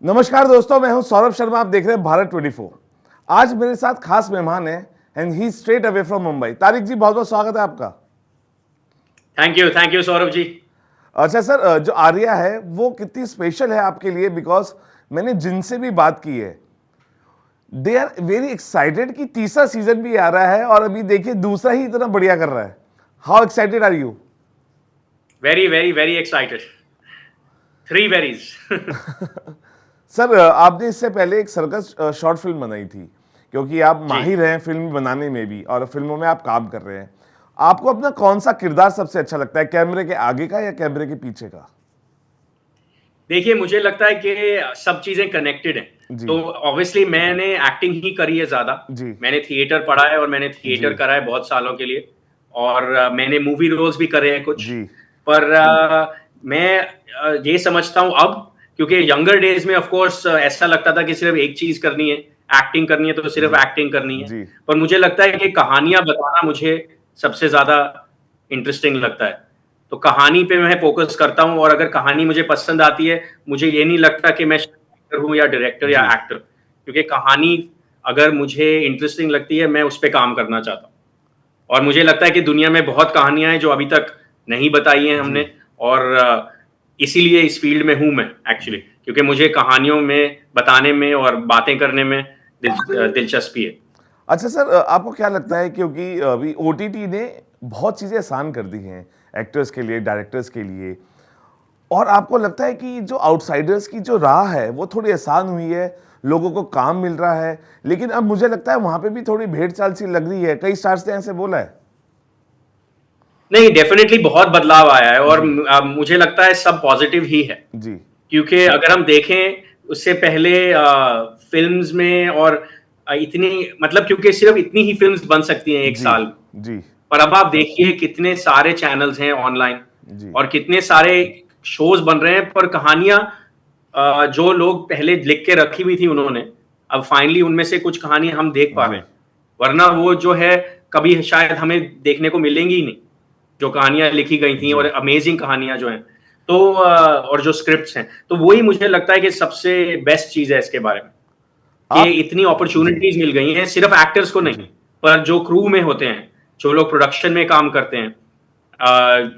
नमस्कार दोस्तों, मैं हूं सौरभ शर्मा। आप देख रहे हैं भारत 24। आज मेरे साथ खास मेहमान है and he straight away from Mumbai. Tariq ji, बहुत बहुत स्वागत है आपका। Thank you Saurabh ji. अच्छा सर, जो आर्या है वो कितनी स्पेशल है आपके लिए? बिकॉज मैंने जिनसे भी बात की है, दे आर वेरी एक्साइटेड कि तीसरा सीजन भी आ रहा है और अभी देखिए दूसरा ही इतना बढ़िया कर रहा है। How excited are you? Very very very excited. Three verys. Sir, आपने इससे पहले एक सर्कस शॉर्ट फिल्म बनाई थी, क्योंकि आप जी, माहिर हैं फिल्म बनाने में भी और फिल्मों में आप काम कर रहे हैं। आपको अपना कौन सा किरदार सबसे अच्छा लगता है, कैमरे के आगे का या कैमरे के पीछे का? देखिए मुझे लगता है कि सब चीजें कनेक्टेड हैं। जी तो ऑब्वियसली मैंने एक्टिंग ही करी है ज्यादा। जी मैंने थिएटर पढ़ा है और मैंने थिएटर जी करा है बहुत सालों के लिए। और मैंने मूवी रोल्स भी करे हैं कुछ। जी पर मैं ये समझता हूँ अब, क्योंकि यंगर डेज में ऑफ कोर्स ऐसा लगता था कि सिर्फ एक चीज करनी है, एक्टिंग करनी है तो सिर्फ जी एक्टिंग करनी है। जी पर मुझे लगता है कि कहानियां बताना मुझे सबसे ज्यादा इंटरेस्टिंग लगता है। तो कहानी पे मैं फोकस करता हूँ, और अगर कहानी मुझे पसंद आती है, मुझे ये नहीं लगता कि मैं एक्टर हूँ या डायरेक्टर या जी। एक्टर, क्योंकि कहानी अगर मुझे इंटरेस्टिंग लगती है मैं उस पर काम करना चाहता हूँ। और मुझे लगता है कि दुनिया में बहुत कहानियां हैं जो अभी तक नहीं बताई हैं जी। हमने। और इसीलिए इस फील्ड में हूं मैं एक्चुअली, क्योंकि मुझे कहानियों में बताने में और बातें करने में दिलचस्पी है। अच्छा सर, आपको क्या लगता है, क्योंकि अभी ओटीटी ने बहुत चीज़ें आसान कर दी हैं एक्टर्स के लिए, डायरेक्टर्स के लिए, और आपको लगता है कि जो आउटसाइडर्स की जो राह है वो थोड़ी आसान हुई है, लोगों को काम मिल रहा है, लेकिन अब मुझे लगता है वहां पे भी थोड़ी भेड़ चाल सी लग रही है। कई स्टार्स ने ऐसे बोला है। नहीं, डेफिनेटली बहुत बदलाव आया है, और जी मुझे लगता है सब पॉजिटिव ही है। जी क्योंकि अगर हम देखें उससे पहले फिल्म्स में और इतनी, मतलब क्योंकि सिर्फ इतनी ही फिल्म्स बन सकती हैं एक जी साल में। जी पर अब आप देखिए कितने सारे चैनल्स हैं ऑनलाइन, जी और कितने सारे शोज बन रहे हैं। पर कहानियां जो लोग पहले लिख के रखी हुई थी उन्होंने, अब फाइनली उनमें से कुछ कहानियां हम देख पा जी। रहे हैं। वरना वो जो है कभी शायद हमें देखने को मिलेंगी ही नहीं, जो कहानियां लिखी गई थी और जी। अमेजिंग कहानियां जो हैं। तो और जो स्क्रिप्ट्स हैं, तो वही मुझे लगता है कि सबसे बेस्ट चीज है इसके बारे में, कि आप। इतनी जी अपॉर्चुनिटीज मिल गई हैं सिर्फ एक्टर्स को नहीं, जी पर जो क्रू में होते हैं, जो लोग प्रोडक्शन में काम करते हैं,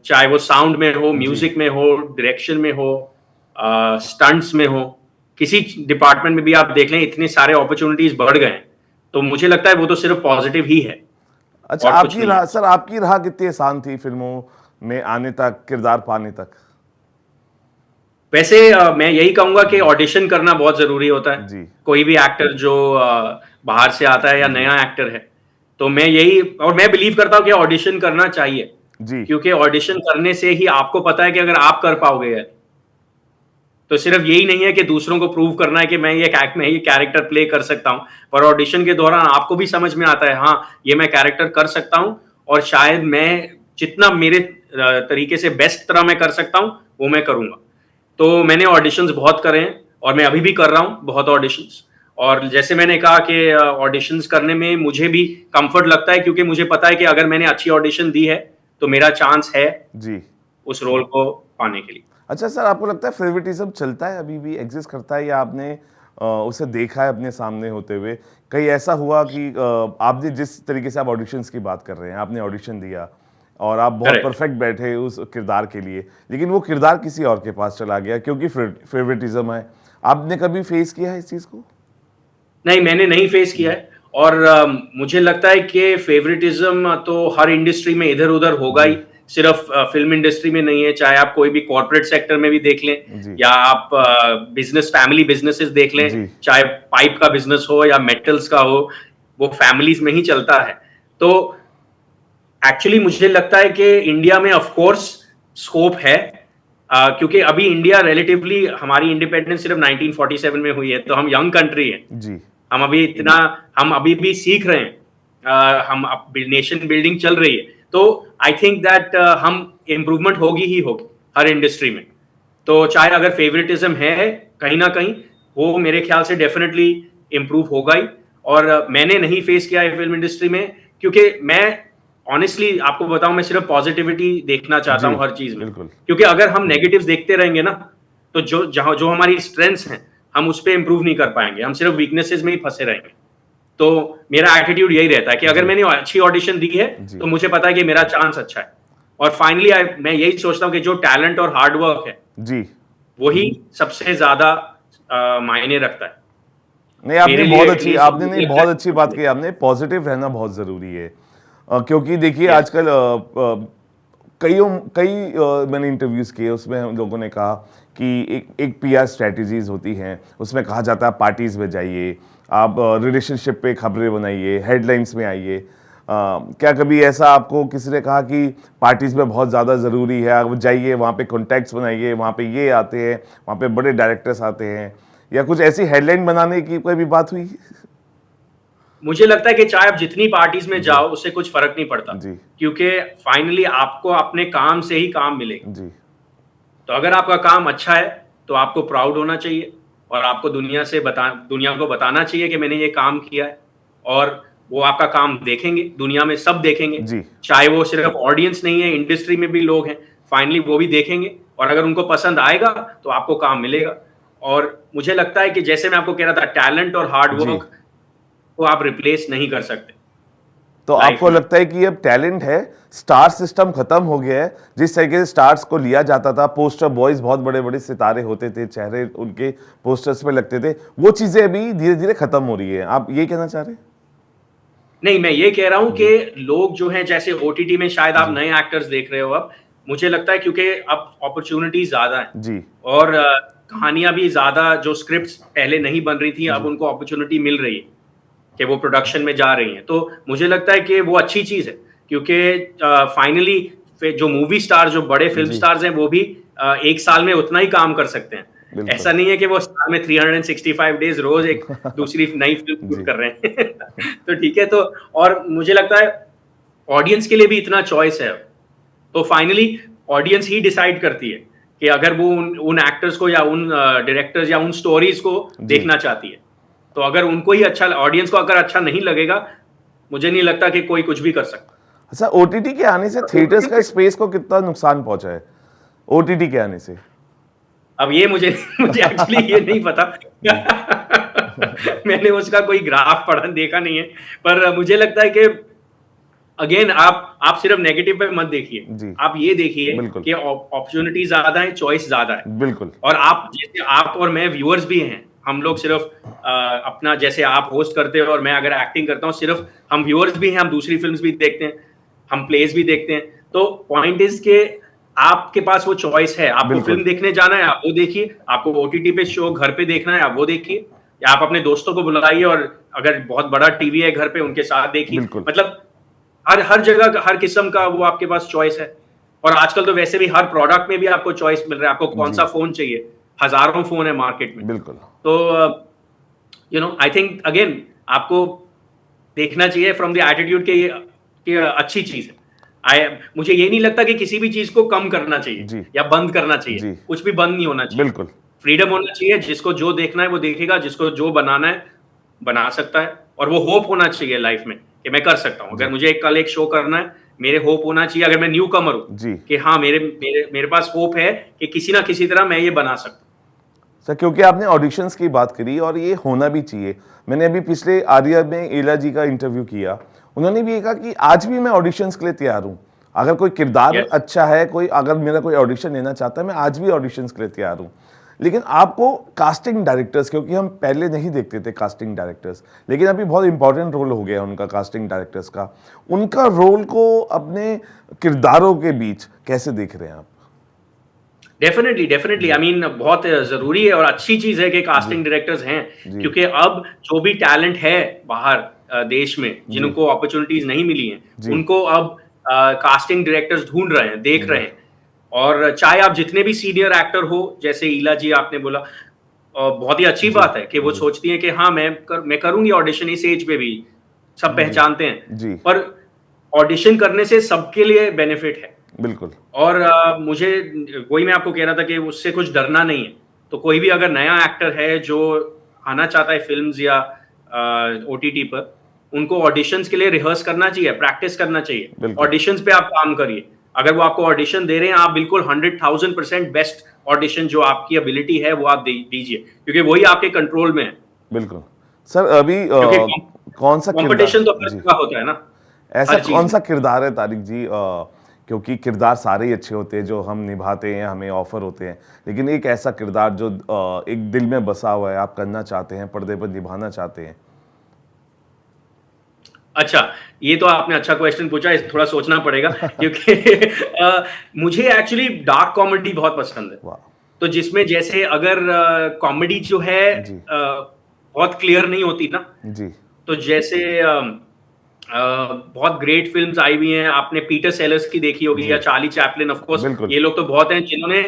चाहे वो साउंड में हो, जी। म्यूजिक में हो, डायरेक्शन में हो, स्टंट्स में हो, किसी डिपार्टमेंट में भी आप देख लें, इतने सारे अपॉर्चुनिटीज बढ़ गए हैं। तो मुझे लगता है वो तो सिर्फ पॉजिटिव ही है, अच्छा, और कुछ आपकी नहीं है। राह सर, आपकी राह कितनी आसान थी फिल्मों में आने तक, किरदार पाने तक? वैसे मैं यही कहूंगा कि जी ऑडिशन करना बहुत जरूरी होता है। जी कोई भी एक्टर जो बाहर से आता है या जी नया एक्टर है, तो मैं यही, और मैं बिलीव करता हूँ कि ऑडिशन करना चाहिए। जी क्योंकि ऑडिशन करने से ही आपको पता है कि अगर आप कर पाओगे यार, तो सिर्फ यही नहीं है कि दूसरों को प्रूव करना है कि मैं ये कैरेक्टर प्ले कर सकता हूँ। पर ऑडिशन के दौरान आपको भी समझ में आता है, हाँ ये मैं कैरेक्टर कर सकता हूँ, और शायद मैं जितना मेरे तरीके से बेस्ट तरह मैं कर सकता हूँ वो मैं करूंगा। तो मैंने ऑडिशंस बहुत करे हैं, और मैं अभी भी कर रहा हूँ बहुत ऑडिशंस। और जैसे मैंने कहा कि ऑडिशंस करने में मुझे भी कंफर्ट लगता है, क्योंकि मुझे पता है कि अगर मैंने अच्छी ऑडिशन दी है तो मेरा चांस है जी। उस रोल को पाने के लिए। अच्छा सर, आपको लगता है फेवरेटिज्म चलता है, अभी भी एग्जिस्ट करता है, या आपने उसे देखा है अपने सामने होते हुए? कहीं ऐसा हुआ कि आपने जिस तरीके से आप ऑडिशंस की बात कर रहे हैं, आपने ऑडिशन दिया और आप बहुत करेक्ट। परफेक्ट बैठे उस किरदार के लिए, लेकिन वो किरदार किसी और के पास चला गया क्योंकि फेवरेटिज्म है। आपने कभी फेस किया है इस चीज़ को? नहीं, मैंने नहीं फेस किया जी है। और मुझे लगता है कि फेवरेटिज्म तो हर इंडस्ट्री में इधर उधर होगा जी ही, सिर्फ फिल्म इंडस्ट्री में नहीं है। चाहे आप कोई भी कॉर्पोरेट सेक्टर में भी देख लें, जी या आप बिजनेस, फैमिली बिजनेसेस देख लें, जी चाहे पाइप का बिजनेस हो या मेटल्स का हो, वो फैमिलीज में ही चलता है। तो एक्चुअली मुझे लगता है कि इंडिया में ऑफ कोर्स स्कोप है, क्योंकि अभी इंडिया रिलेटिवली, हमारी इंडिपेंडेंस सिर्फ 1947 में हुई है, तो हम यंग कंट्री है। जी हम अभी भी सीख रहे हैं, हम नेशन बिल्डिंग चल रही है। तो आई थिंक दैट हम इम्प्रूवमेंट होगी ही होगी हर इंडस्ट्री में। तो चाहे अगर फेवरेटिज्म है कहीं ना कहीं, वो मेरे ख्याल से डेफिनेटली इम्प्रूव होगा ही। और मैंने नहीं फेस किया है फिल्म इंडस्ट्री में, क्योंकि मैं ऑनेस्टली आपको बताऊं, मैं सिर्फ पॉजिटिविटी देखना चाहता जी हूं हर चीज में। बिल्कुल। क्योंकि अगर हम नेगेटिव्स देखते रहेंगे ना, तो जो हमारी स्ट्रेंथ्स हैं, हम उस पर इम्प्रूव नहीं कर पाएंगे, हम सिर्फ वीकनेसेस में ही फंसे रहेंगे। तो मेरा एटीट्यूड यही रहता है कि अगर मैंने अच्छी ऑडिशन दी है तो मुझे पता है कि मेरा चांस अच्छा है। और फाइनली मैं यही सोचता हूँ कि जो टैलेंट और हार्ड वर्क है जी, वही सबसे ज्यादा मायने रखता है। नहीं आपने मेरे बहुत लिए अच्छी, एटलीस्ट आपने मुझे नहीं लगता बहुत है। अच्छी बात की आपने। पॉजिटिव रहना बहुत ज़रूरी है। क्योंकि देखिए Yes. आजकल मैंने इंटरव्यूज़ किए, उसमें हम लोगों ने कहा कि एक पीआर स्ट्रेटजीज होती हैं, उसमें कहा जाता है पार्टीज़ में जाइए, आप रिलेशनशिप पे खबरें बनाइए, हेडलाइंस में आइए। क्या कभी ऐसा आपको किसी ने कहा कि पार्टीज़ में बहुत ज़्यादा ज़रूरी है, आप जाइए वहाँ पे कॉन्टैक्ट्स बनाइए, वहाँ पे ये आते हैं, वहाँ पे बड़े डायरेक्टर्स आते हैं, या कुछ ऐसी हेडलाइन बनाने की कोई भी बात हुई? मुझे लगता है कि चाहे आप जितनी पार्टीज में जाओ उससे कुछ फर्क नहीं पड़ता, जी क्योंकि फाइनली आपको अपने काम से ही काम मिलेगा। जी तो अगर आपका काम अच्छा है तो आपको प्राउड होना चाहिए और आपको दुनिया को बताना चाहिए कि मैंने ये काम किया है। और वो आपका काम देखेंगे, दुनिया में सब देखेंगे, जी चाहे वो सिर्फ ऑडियंस नहीं है, इंडस्ट्री में भी लोग हैं, फाइनली वो भी देखेंगे और अगर उनको पसंद आएगा तो आपको काम मिलेगा। और मुझे लगता है कि जैसे मैं आपको कह रहा था, टैलेंट और हार्ड जी। वर्क को आप रिप्लेस नहीं कर सकते तो लाइफ आपको में। लगता है कि अब टैलेंट है, स्टार सिस्टम खत्म हो गया है? जिस तरीके से स्टार्स को लिया जाता था, पोस्टर बॉयज बहुत बड़े बड़े सितारे होते थे, चेहरे उनके पोस्टर्स में लगते थे, वो चीजें अभी धीरे धीरे खत्म हो रही है, आप ये कहना चाह रहे हैं? नहीं, मैं ये कह रहा हूं कि लोग जो हैं, जैसे ओटीटी में शायद आप जी नए एक्टर्स देख रहे हो अब, मुझे लगता है क्योंकि अब अपॉर्चुनिटीज ज्यादा हैं जी और कहानियां भी ज्यादा, जो स्क्रिप्ट्स पहले नहीं बन रही थी अब जी उनको अपॉर्चुनिटी मिल रही है कि वो प्रोडक्शन में जा रही हैं। तो मुझे लगता है कि वो अच्छी चीज है, क्योंकि फाइनली जो मूवी स्टार, जो बड़े फिल्म जी स्टार्स हैं, वो भी एक साल में उतना ही काम कर सकते हैं। बिल्कुल ऐसा नहीं है कि वो साल में 365 डेज रोज एक दूसरी नई फिल्म जी शूट कर रहे हैं। तो ठीक है, तो और मुझे लगता है ऑडियंस के लिए भी इतना चॉइस है। तो फाइनली ऑडियंस ही डिसाइड करती है कि अगर वो उन एक्टर्स को या उन डायरेक्टर्स या उन स्टोरीज को जी। देखना चाहती है। तो अगर उनको ही अच्छा, ऑडियंस को अगर अच्छा नहीं लगेगा, मुझे नहीं लगता कि कोई कुछ भी कर सकता। अच्छा, ओटीटी के आने से थिएटर्स का स्पेस को कितना नुकसान पहुंचा है ओटीटी के आने से? अब ये मुझे मुझे एक्चुअली ये नहीं पता। मैंने उसका कोई ग्राफ पढ़ा देखा नहीं है, पर मुझे लगता है कि अगेन आप सिर्फ नेगेटिव पे मत देखिए, जी आप ये देखिए बिल्कुल कि अपॉर्चुनिटी ज्यादा है, चॉइस ज्यादा है। बिल्कुल और आप, जैसे आप और मैं व्यूअर्स भी हैं, हम लोग सिर्फ अपना, जैसे आप होस्ट करते हो और मैं अगर एक्टिंग करता हूँ, सिर्फ हम व्यूअर्स भी हैं, हम दूसरी फिल्म्स भी देखते हैं, हम प्लेस भी देखते हैं। तो पॉइंट इज के आपके पास वो चॉइस है, आपको बिल्कुल फिल्म देखने जाना है आप वो देखिए, आपको ओटीटी पे शो घर पे देखना है आप वो देखिए, या आप अपने दोस्तों को बुलाइए और अगर बहुत बड़ा टीवी है घर पे उनके साथ देखिए। बिल्कुल मतलब हर जगह हर किस्म का वो आपके पास चॉइस है। और आजकल तो वैसे भी हर प्रोडक्ट में भी आपको चॉइस मिल रहा है, आपको कौन जी सा फोन चाहिए, हजारों फोन है मार्केट में। बिल्कुल तो आई थिंक अगेन आपको देखना चाहिए फ्रॉम द एटीट्यूड के ये अच्छी चीज है। मुझे ये नहीं लगता कि किसी भी चीज को कम करना चाहिए जी या बंद करना चाहिए, जी कुछ भी बंद नहीं होना चाहिए। बिल्कुल फ्रीडम होना चाहिए, जिसको जो देखना है वो देखेगा, जिसको जो बनाना है बना सकता है। और वो होप होना चाहिए लाइफ में कि मैं कर सकता हूँ। जी अगर मुझे कल एक शो करना है, मेरे होप होना चाहिए, अगर मैं न्यू कमर हूँ, जी कि हाँ मेरे मेरे मेरे पास होप है कि किसी ना किसी तरह मैं ये बना सकता हूँ। सर, क्योंकि आपने ऑडिशंस की बात करी और ये होना भी चाहिए। मैंने अभी पिछले आर्या में एला जी का इंटरव्यू किया, उन्होंने भी ये कहा कि आज भी मैं ऑडिशंस के लिए तैयार हूँ। अगर कोई किरदार Yes. अच्छा है, कोई अगर मेरा कोई ऑडिशन लेना चाहता है, मैं आज भी ऑडिशंस के लिए तैयार हूँ। लेकिन आपको कास्टिंग डायरेक्टर्स, क्योंकि हम पहले नहीं देखते थे कास्टिंग डायरेक्टर्स, लेकिन अभी बहुत इंपॉर्टेंट रोल हो गया है उनका, कास्टिंग डायरेक्टर्स का, उनका रोल को अपने किरदारों के बीच कैसे देख रहे हैं आप? डेफिनेटली आई मीन बहुत जरूरी है और अच्छी चीज है कि कास्टिंग डायरेक्टर्स हैं, जी क्योंकि अब जो भी टैलेंट है बाहर देश में, जी जिनको अपॉर्चुनिटीज नहीं मिली हैं, जी उनको अब कास्टिंग डायरेक्टर्स ढूंढ रहे हैं, देख रहे जी हैं। और चाहे आप जितने भी सीनियर एक्टर हो, जैसे ईला जी आपने बोला, बहुत ही अच्छी जी बात है कि वो जी सोचती हैं कि हाँ मैं करूंगी ऑडिशन इस एज पे भी, सब जी पहचानते हैं। जी पर ऑडिशन करने से सबके लिए बेनिफिट है। बिल्कुल और मुझे वही मैं आपको कह रहा था कि उससे कुछ डरना नहीं है। तो कोई भी अगर नया एक्टर है जो आना चाहता है फिल्म्स या ओटीटी पर, उनको ऑडिशंस के लिए रिहर्स करना चाहिए, प्रैक्टिस करना चाहिए। बिल्कुल ऑडिशंस पे आप काम करिए। अगर वो आपको ऑडिशन दे रहे हैं, आप बिल्कुल 100,000% बेस्ट ऑडिशन, जो आपकी एबिलिटी है वो आप दीजिए, क्योंकि वही आपके कंट्रोल में है। बिल्कुल। सर अभी क्योंकि कौन सा कंपटीशन तो किरदार हर जी, जगह होता है ना, ऐसा हर चीज कौन में। सा किरदार है तारिक जी, क्योंकि किरदार सारे ही अच्छे होते हैं जो हम निभाते हैं, हमें ऑफर होते हैं, लेकिन एक ऐसा किरदार जो एक दिल में बसा हुआ है, आप करना चाहते हैं, पर्दे पर निभाना चाहते हैं? अच्छा, ये तो आपने अच्छा क्वेश्चन पूछा, इस थोड़ा सोचना पड़ेगा क्योंकि मुझे एक्चुअली डार्क कॉमेडी बहुत पसंद है। वाह। तो जिसमें जैसे अगर कॉमेडी जो है जी। बहुत क्लियर नहीं होती ना, जी। तो जैसे बहुत ग्रेट फिल्म्स आई हुई हैं, आपने पीटर सेलर्स की देखी होगी जी। या चार्ली चैपलिन, ऑफ कोर्स बिल्कुल। ये लोग तो बहुत हैं जिन्होंने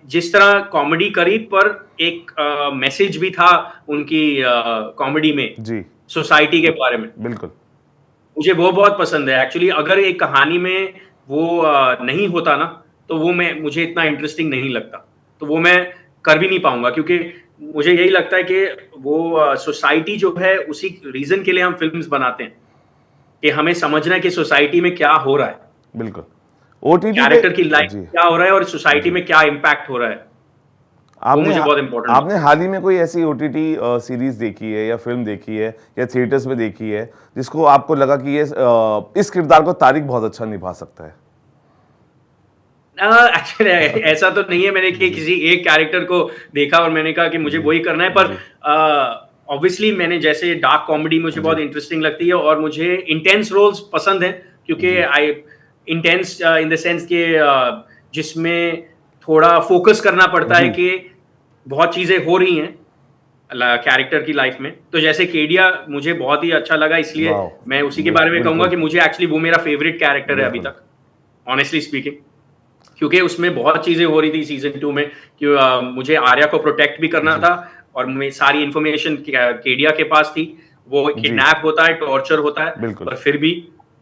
जिस तरह कॉमेडी करी, पर एक मैसेज भी था उनकी कॉमेडी में, जी। सोसाइटी के बारे में। बिल्कुल। मुझे वो बहुत पसंद है एक्चुअली। अगर एक कहानी में वो नहीं होता ना, तो वो मुझे इतना इंटरेस्टिंग नहीं लगता, तो वो मैं कर भी नहीं पाऊंगा, क्योंकि मुझे यही लगता है कि वो सोसाइटी जो है, उसी रीजन के लिए हम फिल्म्स बनाते हैं कि हमें समझना है कि सोसाइटी में क्या हो रहा है, बिल्कुल। ओटीटी पे कैरेक्टर की लाइफ जी। में क्या हो रहा है और सोसाइटी जी। में क्या इम्पैक्ट हो रहा है, वो आपने मुझे बहुत इंपॉर्टेंट आपने लगता है। हाल ही में कोई ऐसी ओटीटी सीरीज देखी है या फिल्म देखी है या थिएटर्स में देखी है जिसको आपको लगा कि ये इस किरदार को तारिक बहुत अच्छा निभा सकता है? एक्चुअली ऐसा तो नहीं है मैंने कि जी। किसी एक कैरेक्टर को देखा और मैंने कहा कि मुझे जी। वही करना है, पर जी। ऑब्वियसली मैंने जैसे डार्क कॉमेडी मुझे जी। बहुत इंटरेस्टिंग लगती है, और मुझे इंटेंस रोल्स पसंद है, क्योंकि जी। आई इंटेंस इन द सेंस के जिसमें थोड़ा फोकस करना पड़ता है जी। कि बहुत चीजें हो रही हैं कैरेक्टर की लाइफ में। तो जैसे केडिया मुझे बहुत ही अच्छा लगा, इसलिए वाह। मैं उसी के बारे में कहूंगा बिल्कुल। कि मुझे एक्चुअली वो मेरा फेवरेट कैरेक्टर है अभी बिल्कुल। तक, ऑनेस्टली स्पीकिंग। क्योंकि उसमें बहुत चीजें हो रही थी सीजन 2 में कि मुझे आर्या को प्रोटेक्ट भी करना जी। था, और मैं सारी इंफॉर्मेशन केडिया के पास थी। वो जी। किडनैप होता है, टॉर्चर होता है, बिल्कुल। पर फिर भी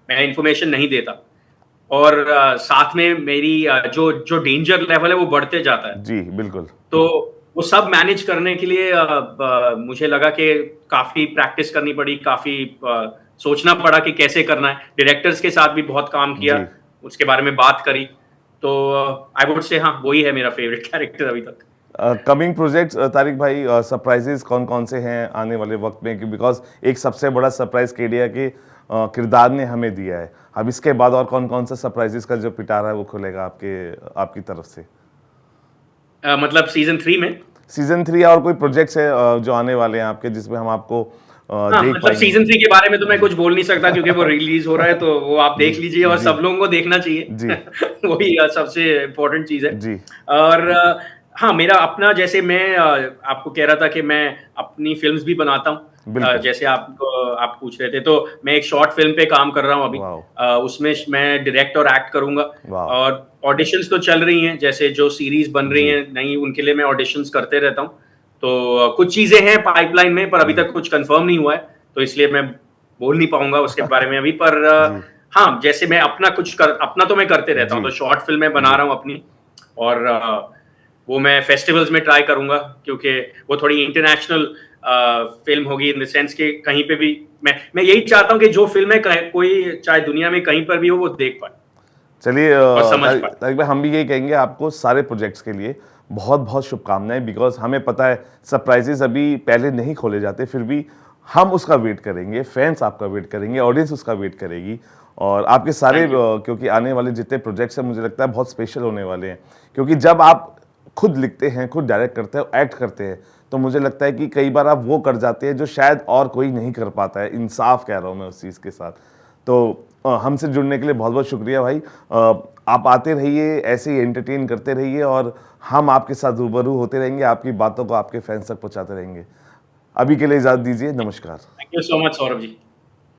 मैं इंफॉर्मेशन नहीं देता। और साथ में मेरी जो डेंजर लेवल है वो बढ़ते जाता है। जी। बिल्कुल। तो वो सब मैनेज करने के लिए मुझे लगा कि काफी प्रैक्टिस करनी पड़ी, काफी सोचना पड़ा कि कैसे करना है। डायरेक्टर्स के साथ भी बहुत काम किया, जी। उसके बारे में बात करी। तो आई वुड से हाँ, वही है मेरा फेवरेट कैरेक्टर अभी तक। कमिंग प्रोजेक्ट्स तारिक भाई, सरप्राइजेस कौन कौन से हैं आने वाले वक्त में, बिकॉज एक सबसे बड़ा सरप्राइज केडिया के किरदार ने हमें दिया है। अब इसके बाद और कौन कौन सा सरप्राइजेस का जो पिटारा है वो खुलेगा आपकी तरफ से? मतलब सीजन 3 में? सीजन 3 और कोई प्रोजेक्ट्स है जो आने वाले हैं आपके, जिसमें हम आपको हाँ, देख मतलब पाएंगे? सीजन 3 के बारे में तो मैं जी। कुछ बोल नहीं सकता, क्योंकि वो रिलीज हो रहा है, तो वो आप जी। देख लीजिए, और जी। सब लोगों को देखना चाहिए। जी। वही सबसे इम्पोर्टेंट चीज है। जी। और हाँ, मेरा अपना, जैसे मैं आपको कह रहा था कि मैं अपनी फिल्म्स भी बनाता हूँ। बिल्कुल। जैसे आप पूछ रहे थे, तो मैं एक शॉर्ट फिल्म पे काम कर रहा हूँ अभी। वाओ। उसमें मैं डायरेक्ट और एक्ट करूंगा। वाह। और ऑडिशंस तो चल रही हैं, जैसे जो सीरीज बन रही जी। हैं नई, उनके लिए मैं ऑडिशंस करते रहता हूँ। तो कुछ चीजें हैं पाइपलाइन में, पर अभी जी। तक कुछ कंफर्म नहीं हुआ है, तो इसलिए मैं बोल नहीं पाऊंगा उसके बारे में अभी। पर जी। हाँ, जैसे मैं अपना तो मैं करते रहता हूँ, जी। तो शॉर्ट फिल्म मैं बना जी। रहा हूँ अपनी। और वो मैं फेस्टिवल्स में ट्राई करूंगा, क्योंकि वो थोड़ी इंटरनेशनल फिल्म होगी, इन द सेंस कि कहीं पे भी मैं यही चाहता हूँ कि जो फिल्म है, कोई चाहे दुनिया में कहीं पर भी हो, वो देख पाए चलिए और समझ तारिक पाए। तारिक भाई, हम भी यही कहेंगे आपको सारे प्रोजेक्ट्स के लिए बहुत बहुत शुभकामनाएं, बिकॉज हमें पता है सरप्राइजेस अभी पहले नहीं खोले जाते, फिर भी हम उसका वेट करेंगे, फैंस आपका वेट करेंगे, ऑडियंस उसका वेट करेगी। और आपके सारे थैंक यू। क्योंकि आने वाले जितने प्रोजेक्ट्स हैं मुझे लगता है बहुत स्पेशल होने वाले हैं, क्योंकि जब आप खुद लिखते हैं, खुद डायरेक्ट करते हैं, एक्ट करते हैं, तो मुझे लगता है कि कई बार आप वो कर जाते हैं जो शायद और कोई नहीं कर पाता है। इंसाफ कह रहा हूँ मैं उस चीज़ के साथ। तो हमसे जुड़ने के लिए बहुत बहुत शुक्रिया भाई। आप आते रहिए, ऐसे ही एंटरटेन करते रहिए, और हम आपके साथ रूबरू होते रहेंगे, आपकी बातों को आपके फैंस तक पहुंचाते रहेंगे। अभी के लिए इजाज़त दीजिए, नमस्कार। Thank you so much Saurabh ji.